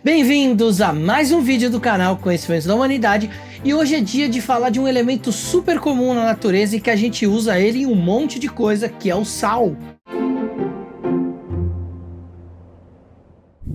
Bem-vindos a mais um vídeo do canal Conhecimentos da Humanidade, e hoje é dia de falar de um elemento super comum na natureza e que a gente usa ele em um monte de coisa, que é o sal.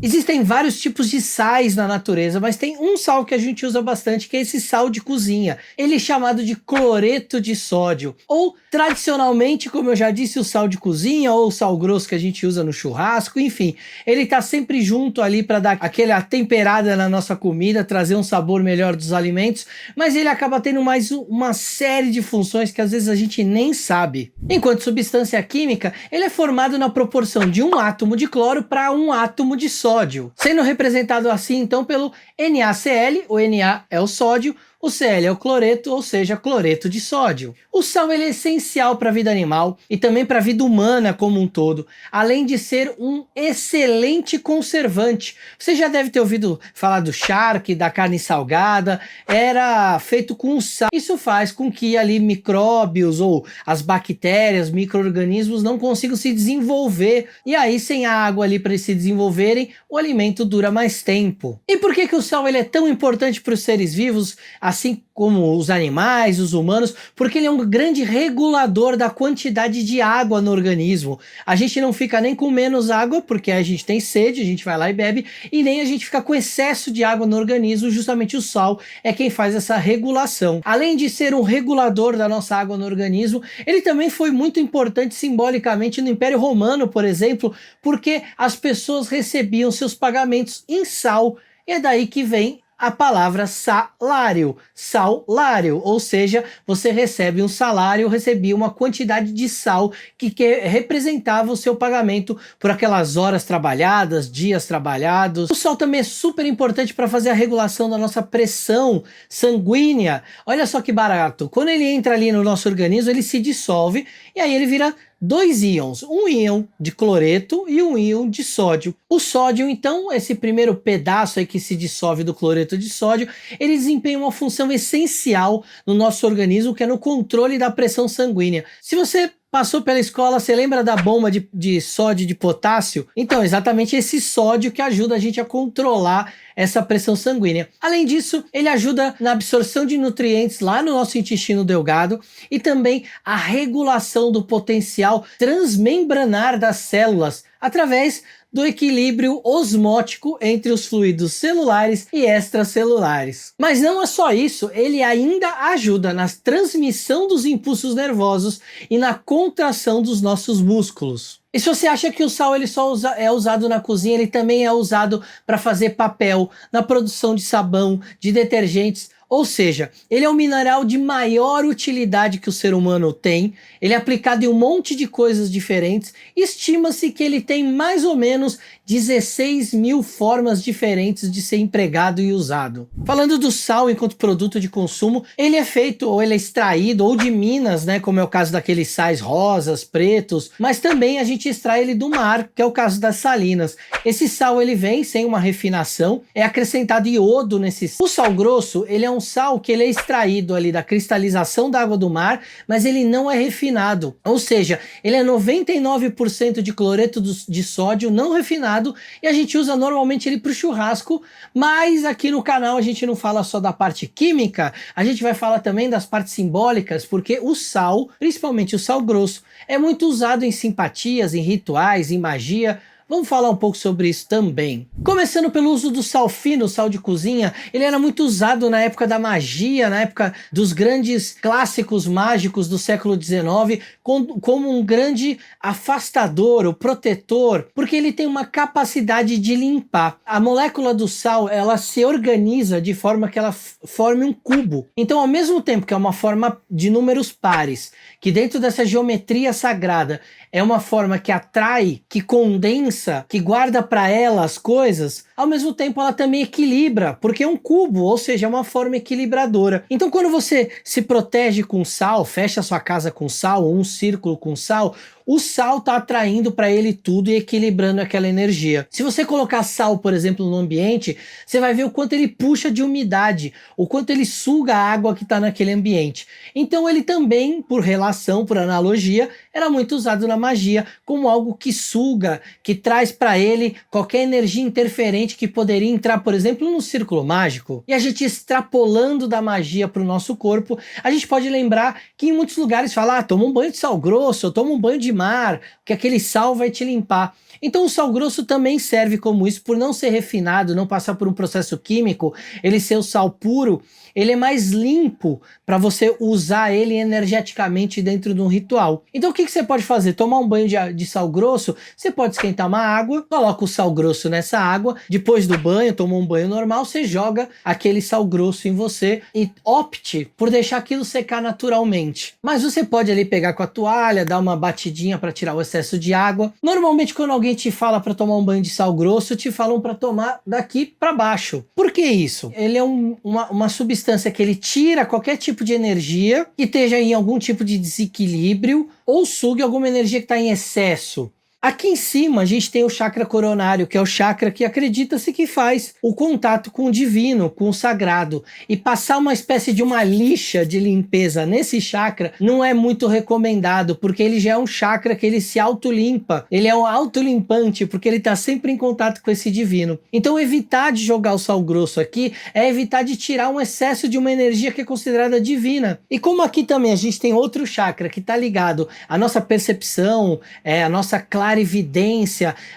Existem vários tipos de sais na natureza, mas tem um sal que a gente usa bastante, que é esse sal de cozinha. Ele é chamado de cloreto de sódio, ou tradicionalmente, como eu já disse, o sal de cozinha, ou o sal grosso que a gente usa no churrasco, enfim. Ele está sempre junto ali para dar aquela temperada na nossa comida, trazer um sabor melhor dos alimentos, mas ele acaba tendo mais uma série de funções que às vezes a gente nem sabe. Enquanto substância química, ele é formado na proporção de um átomo de cloro para um átomo de sódio, sendo representado assim então pelo NaCl. O Na é o sódio, o Cl é o cloreto, ou seja, cloreto de sódio. O sal ele é essencial para a vida animal e também para a vida humana como um todo, além de ser um excelente conservante. Você já deve ter ouvido falar do charque, da carne salgada, era feito com sal. Isso faz com que ali micróbios ou as bactérias, micro-organismos não consigam se desenvolver, e aí sem a água ali para eles se desenvolverem, o alimento dura mais tempo. E por que o sal ele é tão importante para os seres vivos, assim como os animais, os humanos? Porque ele é um grande regulador da quantidade de água no organismo. A gente não fica nem com menos água, porque a gente tem sede, a gente vai lá e bebe, e nem a gente fica com excesso de água no organismo. Justamente o sal é quem faz essa regulação. Além de ser um regulador da nossa água no organismo, ele também foi muito importante simbolicamente no Império Romano, por exemplo, porque as pessoas recebiam seus pagamentos em sal, e é daí que vem a palavra salário, salário, ou seja, você recebe um salário, recebia uma quantidade de sal que representava o seu pagamento por aquelas horas trabalhadas, dias trabalhados. O sal também é super importante para fazer a regulação da nossa pressão sanguínea. Olha só que barato, quando ele entra ali no nosso organismo, ele se dissolve e aí ele vira dois íons, um íon de cloreto e um íon de sódio. O sódio, então, esse primeiro pedaço aí que se dissolve do cloreto de sódio, ele desempenha uma função essencial no nosso organismo, que é no controle da pressão sanguínea. Se você passou pela escola, você lembra da bomba de sódio e de potássio? Então, exatamente esse sódio que ajuda a gente a controlar essa pressão sanguínea. Além disso, ele ajuda na absorção de nutrientes lá no nosso intestino delgado e também a regulação do potencial transmembranar das células através do equilíbrio osmótico entre os fluidos celulares e extracelulares. Mas não é só isso, ele ainda ajuda na transmissão dos impulsos nervosos e na contração dos nossos músculos. E se você acha que o sal ele só é usado na cozinha, ele também é usado para fazer papel, na produção de sabão, de detergentes. Ou seja, ele é um mineral de maior utilidade que o ser humano tem, ele é aplicado em um monte de coisas diferentes, estima-se que ele tem mais ou menos 16 mil formas diferentes de ser empregado e usado. Falando do sal enquanto produto de consumo, ele é feito ou ele é extraído ou de minas, né, como é o caso daqueles sais rosas, pretos, mas também a gente extrai ele do mar, que é o caso das salinas. Esse sal ele vem sem uma refinação, é acrescentado iodo nesse sal. O sal grosso, ele é um sal que ele é extraído ali da cristalização da água do mar, mas ele não é refinado, ou seja, ele é 99% de cloreto de sódio não refinado, e a gente usa normalmente ele para o churrasco. Mas aqui no canal a gente não fala só da parte química, a gente vai falar também das partes simbólicas, porque o sal, principalmente o sal grosso, é muito usado em simpatias, em rituais, em magia. Vamos falar um pouco sobre isso também. Começando pelo uso do sal fino, sal de cozinha, ele era muito usado na época da magia, na época dos grandes clássicos mágicos do século XIX, como um grande afastador, o protetor, porque ele tem uma capacidade de limpar. A molécula do sal, ela se organiza de forma que ela forme um cubo. Então, ao mesmo tempo que é uma forma de números pares, que dentro dessa geometria sagrada é uma forma que atrai, que condensa, que guarda para ela as coisas, ao mesmo tempo ela também equilibra, porque é um cubo, ou seja, é uma forma equilibradora. Então quando você se protege com sal, fecha sua casa com sal, ou um círculo com sal, o sal está atraindo para ele tudo e equilibrando aquela energia. Se você colocar sal, por exemplo, no ambiente, você vai ver o quanto ele puxa de umidade, o quanto ele suga a água que está naquele ambiente. Então ele também, por relação, por analogia, era muito usado na magia como algo que suga, que traz para ele qualquer energia interferente gente que poderia entrar, por exemplo, no círculo mágico, e a gente extrapolando da magia para o nosso corpo, a gente pode lembrar que em muitos lugares fala, toma um banho de sal grosso, toma um banho de mar, que aquele sal vai te limpar. Então o sal grosso também serve como isso, por não ser refinado, não passar por um processo químico, ele ser o sal puro, ele é mais limpo para você usar ele energeticamente dentro de um ritual. Então o que você pode fazer? Tomar um banho de sal grosso, você pode esquentar uma água, coloca o sal grosso nessa água, depois do banho, toma um banho normal, você joga aquele sal grosso em você e opte por deixar aquilo secar naturalmente. Mas você pode ali pegar com a toalha, dar uma batidinha para tirar o excesso de água. Normalmente quando alguém te fala para tomar um banho de sal grosso, te falam para tomar daqui para baixo. Por que isso? Ele é uma substância que ele tira qualquer tipo de energia que esteja em algum tipo de desequilíbrio ou sugue alguma energia que está em excesso. Aqui em cima a gente tem o chakra coronário, que é o chakra que acredita-se que faz o contato com o divino, com o sagrado. E passar uma espécie de uma lixa de limpeza nesse chakra não é muito recomendado, porque ele já é um chakra que ele se autolimpa. Ele é um autolimpante, porque ele está sempre em contato com esse divino. Então evitar de jogar o sal grosso aqui é evitar de tirar um excesso de uma energia que é considerada divina. E como aqui também a gente tem outro chakra que está ligado à nossa percepção, a nossa clarividência,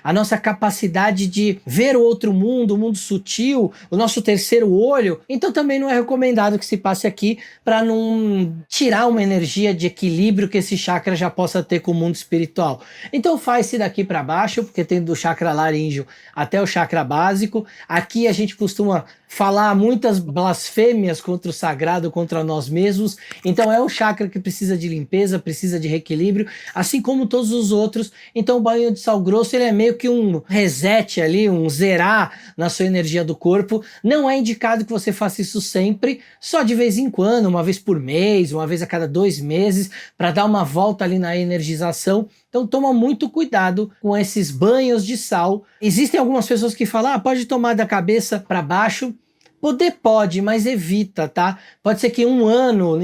a nossa capacidade de ver o outro mundo, o mundo sutil, o nosso terceiro olho, então também não é recomendado que se passe aqui para não tirar uma energia de equilíbrio que esse chakra já possa ter com o mundo espiritual. Então faz-se daqui para baixo, porque tem do chakra laríngeo até o chakra básico. Aqui a gente costuma falar muitas blasfêmias contra o sagrado, contra nós mesmos. Então é um chakra que precisa de limpeza, precisa de reequilíbrio, assim como todos os outros. Então o banho de sal grosso ele é meio que um reset ali, um zerar na sua energia do corpo. Não é indicado que você faça isso sempre, só de vez em quando, uma vez por mês, uma vez a cada 2 meses, para dar uma volta ali na energização. Então toma muito cuidado com esses banhos de sal. Existem algumas pessoas que falam, pode tomar da cabeça para baixo. Poder pode, mas evita, tá? Pode ser que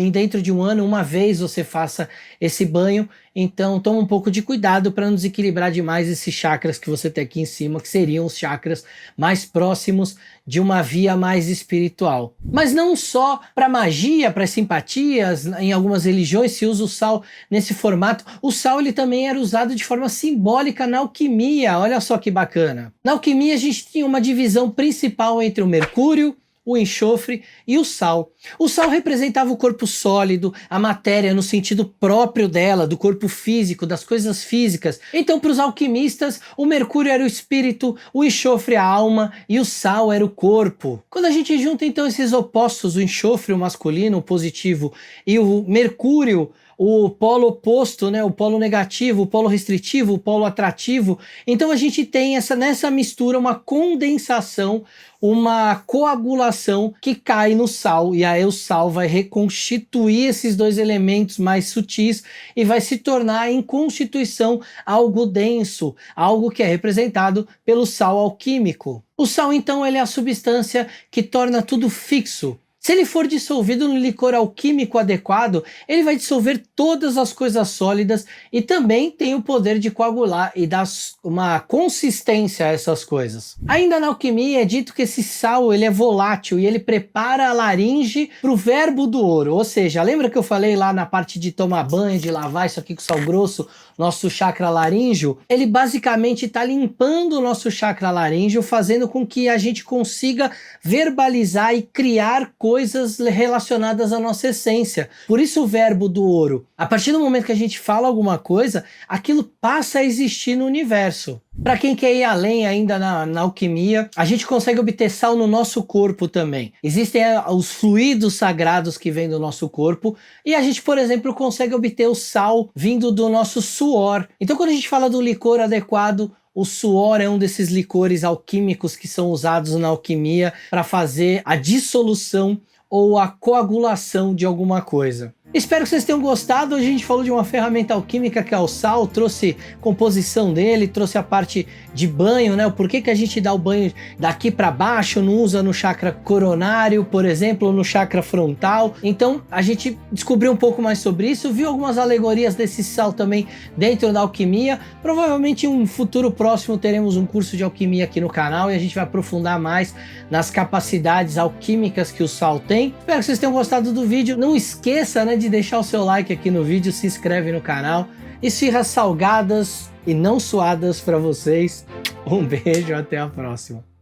dentro de um ano, uma vez você faça esse banho. Então toma um pouco de cuidado para não desequilibrar demais esses chakras que você tem aqui em cima, que seriam os chakras mais próximos de uma via mais espiritual. Mas não só para magia, para simpatias, em algumas religiões se usa o sal nesse formato. O sal ele também era usado de forma simbólica na alquimia, olha só que bacana. Na alquimia a gente tinha uma divisão principal entre o mercúrio, o enxofre e o sal. O sal representava o corpo sólido, a matéria no sentido próprio dela, do corpo físico, das coisas físicas. Então, para os alquimistas, o mercúrio era o espírito, o enxofre a alma e o sal era o corpo. Quando a gente junta então esses opostos, o enxofre, o masculino, o positivo, e o mercúrio, o polo oposto, né, o polo negativo, o polo restritivo, o polo atrativo. Então a gente tem nessa mistura uma condensação, uma coagulação que cai no sal, e aí o sal vai reconstituir esses dois elementos mais sutis e vai se tornar em constituição algo denso, algo que é representado pelo sal alquímico. O sal então ele é a substância que torna tudo fixo. Se ele for dissolvido no licor alquímico adequado, ele vai dissolver todas as coisas sólidas e também tem o poder de coagular e dar uma consistência a essas coisas. Ainda na alquimia é dito que esse sal ele é volátil e ele prepara a laringe para o verbo do ouro. Ou seja, lembra que eu falei lá na parte de tomar banho, de lavar isso aqui com sal grosso, nosso chakra laríngeo? Ele basicamente está limpando o nosso chakra laríngeo, fazendo com que a gente consiga verbalizar e criar coisas relacionadas à nossa essência. Por isso o verbo do ouro. A partir do momento que a gente fala alguma coisa, aquilo passa a existir no universo. Para quem quer ir além ainda na alquimia, a gente consegue obter sal no nosso corpo também. Existem os fluidos sagrados que vêm do nosso corpo e a gente, por exemplo, consegue obter o sal vindo do nosso suor. Então quando a gente fala do licor adequado, o suor é um desses licores alquímicos que são usados na alquimia para fazer a dissolução ou a coagulação de alguma coisa. Espero que vocês tenham gostado. Hoje a gente falou de uma ferramenta alquímica que é o sal, trouxe composição dele, trouxe a parte de banho, né? O porquê que a gente dá o banho daqui para baixo, não usa no chakra coronário, por exemplo, ou no chakra frontal. Então a gente descobriu um pouco mais sobre isso, viu algumas alegorias desse sal também dentro da alquimia. Provavelmente em um futuro próximo teremos um curso de alquimia aqui no canal e a gente vai aprofundar mais nas capacidades alquímicas que o sal tem. Espero que vocês tenham gostado do vídeo. Não esqueça, né, de deixar o seu like aqui no vídeo, se inscreve no canal. Esfirras salgadas e não suadas para vocês. Um beijo, até a próxima.